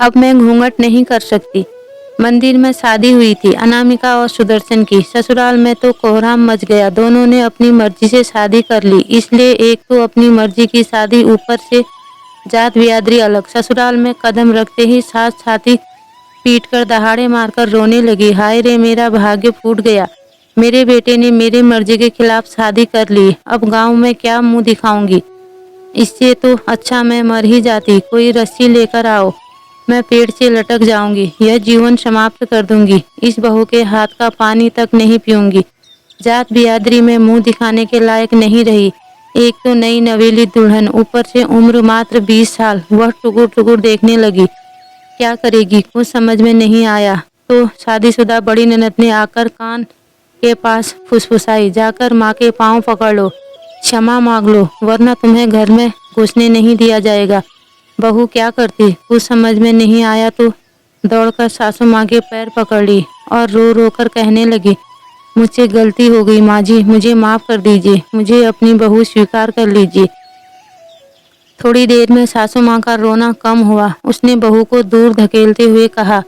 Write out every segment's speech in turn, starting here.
अब मैं घूंघट नहीं कर सकती। मंदिर में शादी हुई थी अनामिका और सुदर्शन की। ससुराल में तो कोहराम मच गया। दोनों ने अपनी मर्जी से शादी कर ली, इसलिए एक तो अपनी मर्जी की शादी, ऊपर से जात बिरादरी अलग। ससुराल में कदम रखते ही सास छाती पीट कर दहाड़े मारकर रोने लगी। हाय रे, मेरा भाग्य फूट गया। मेरे बेटे ने मेरी मर्जी के खिलाफ शादी कर ली। अब गांव में क्या मुंह दिखाऊंगी? इससे तो अच्छा मैं मर ही जाती। कोई रस्सी लेकर आओ, मैं पेड़ से लटक जाऊंगी। यह जीवन समाप्त कर दूंगी। इस बहू के हाथ का पानी तक नहीं पीऊंगी। जात बिरादरी में मुंह दिखाने के लायक नहीं रही। एक तो नई नवेली दुल्हन, ऊपर से उम्र मात्र 20 साल। वह टुकुर टुकुर देखने लगी। क्या करेगी कुछ समझ में नहीं आया तो शादीशुदा बड़ी ननद ने आकर कान के पास फुसफुसाई, जाकर माँ के पांव पकड़ लो, क्षमा मांग लो, वरना तुम्हें घर में घुसने नहीं दिया जाएगा। बहू क्या करती कुछ समझ में नहीं आया तो दौड़कर सासू माँ के पैर पकड़ ली और रो रो कर कहने लगी, मुझसे गलती हो गई माँ जी, मुझे माफ कर दीजिए, मुझे अपनी बहू स्वीकार कर लीजिए। थोड़ी देर में सासू माँ का रोना कम हुआ। उसने बहू को दूर धकेलते हुए कहा,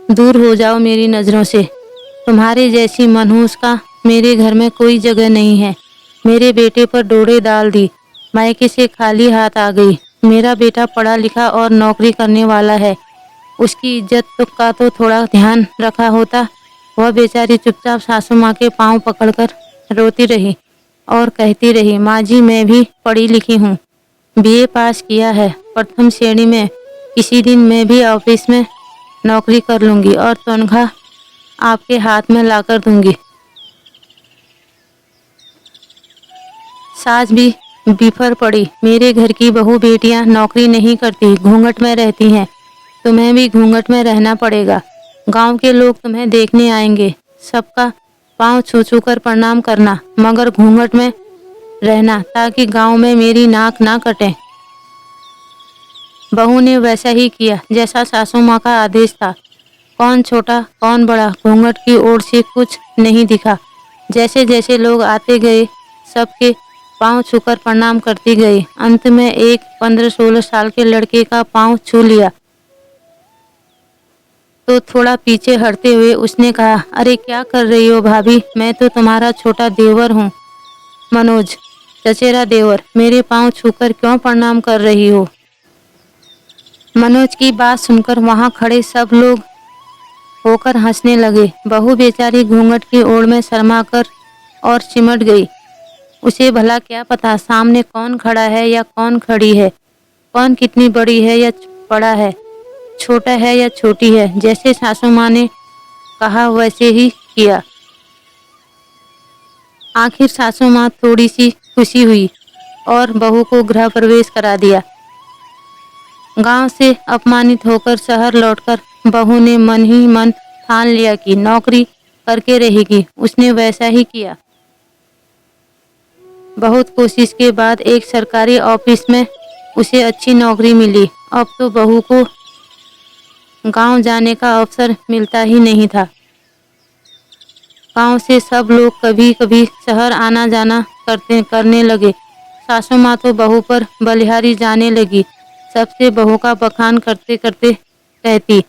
दूर हो जाओ मेरी नज़रों से। तुम्हारे जैसी मनहूस का मेरे घर में कोई जगह नहीं है। मेरे बेटे पर डोरे डाल दी। मायके से खाली हाथ आ गई। मेरा बेटा पढ़ा लिखा और नौकरी करने वाला है। उसकी इज्जत का तो थोड़ा ध्यान रखा होता। वह बेचारी चुपचाप सासू माँ के पांव पकड़कर रोती रही और कहती रही, माँ जी मैं भी पढ़ी लिखी हूँ, बीए पास किया है, प्रथम श्रेणी में। किसी दिन मैं भी ऑफिस में नौकरी कर लूंगी और तनख्वाह आपके हाथ में लाकर दूंगी। सास भी बिफर पड़ी। मेरे घर की बहू बेटियां नौकरी नहीं करती, घूंघट में रहती हैं। तुम्हें भी घूंघट में रहना पड़ेगा। गांव के लोग तुम्हें देखने आएंगे। सबका पांव छू छू कर प्रणाम करना, मगर घूंघट में रहना, ताकि गांव में मेरी नाक ना कटे। बहू ने वैसा ही किया जैसा सासू माँ का आदेश था। कौन छोटा कौन बड़ा घूंघट की ओर से कुछ नहीं दिखा। जैसे जैसे लोग आते गए सबके पांव छूकर प्रणाम करती गई। अंत में एक 15-16 साल के लड़के का पांव छू लिया तो थोड़ा पीछे हटते हुए उसने कहा, अरे क्या कर रही हो भाभी, मैं तो तुम्हारा छोटा देवर हूँ, मनोज, चचेरा देवर। मेरे पांव छूकर क्यों प्रणाम कर रही हो? मनोज की बात सुनकर वहां खड़े सब लोग होकर हंसने लगे। बहू बेचारी घूंघट की ओर में शर्मा कर और सिमट गई। उसे भला क्या पता सामने कौन खड़ा है या कौन खड़ी है, कौन कितनी बड़ी है या बड़ा है, छोटा है या छोटी है। जैसे सासू माँ ने कहा वैसे ही किया। आखिर सासू माँ थोड़ी सी खुशी हुई और बहू को गृह प्रवेश करा दिया। गांव से अपमानित होकर शहर लौटकर बहू ने मन ही मन ठान लिया कि नौकरी करके रहेगी। उसने वैसा ही किया। बहुत कोशिश के बाद एक सरकारी ऑफिस में उसे अच्छी नौकरी मिली। अब तो बहू को गांव जाने का अवसर मिलता ही नहीं था। गांव से सब लोग कभी कभी शहर आना जाना करने लगे। सासू माँ तो बहू पर बलिहारी जाने लगी। सबसे बहू का बखान करते करते कहती,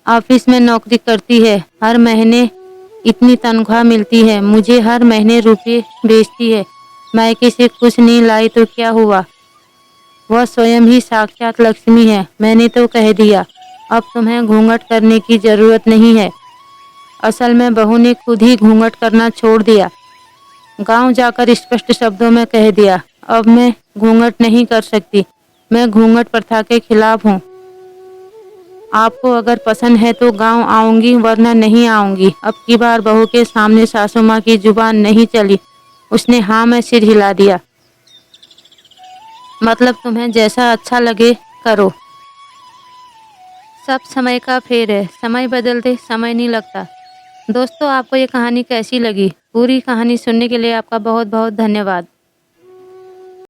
ऑफिस में नौकरी करती है, हर महीने इतनी तनख्वाह मिलती है, मुझे हर महीने रुपये बेचती है, मायके से कुछ नहीं लाई तो क्या हुआ, वह स्वयं ही साक्षात लक्ष्मी है। मैंने तो कह दिया, अब तुम्हें घूंघट करने की जरूरत नहीं है। असल में बहू ने खुद ही घूंघट करना छोड़ दिया। गांव जाकर स्पष्ट शब्दों में कह दिया, अब मैं घूंघट नहीं कर सकती, मैं घूंघट प्रथा के खिलाफ हूँ। आपको अगर पसंद है तो गांव आऊंगी, वरना नहीं आऊंगी। अब की बार बहू के सामने सासू माँ की जुबान नहीं चली। उसने हाँ में सिर हिला दिया। मतलब तुम्हें जैसा अच्छा लगे करो। सब समय का फेर है, समय बदलते समय नहीं लगता। दोस्तों, आपको ये कहानी कैसी लगी? पूरी कहानी सुनने के लिए आपका बहुत बहुत धन्यवाद।